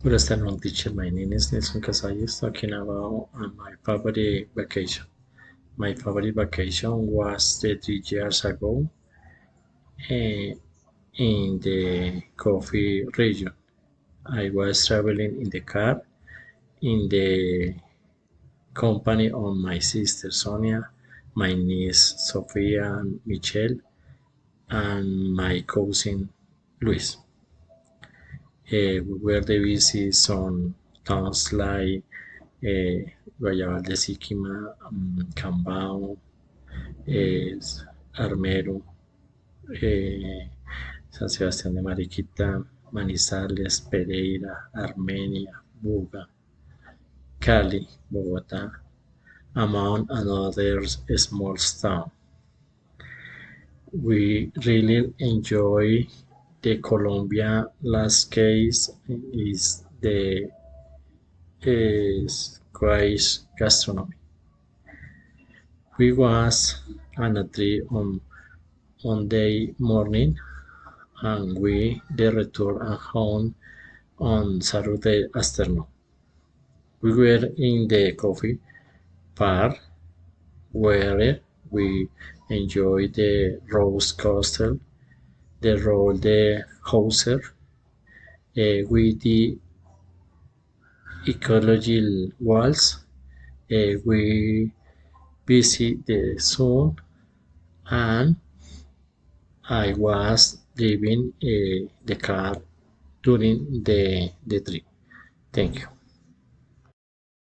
Good afternoon, teacher. My name is Nelson Casalles talking about my favorite vacation. My favorite vacation was 3 years ago eh, in the coffee region. I was traveling in the car in the company of my sister Sonia, my niece Sofia and Michelle, and my cousin Luis. We were the visit some towns like Guayabal de Siquima, Cambao, eh, Armero, eh, San Sebastián de Mariquita, Manizales, Pereira, Armenia, Buga, Cali, Bogotá, among another small towns. We really enjoy the Colombia last case is the Squash gastronomy. We was on a trip on day morning and we the return at home on Saturday afternoon. We were in the coffee bar where we enjoyed the rose coastal, the roll the houser, with the ecology walls. We visit the sun and I was driving the car during the trip. Thank you.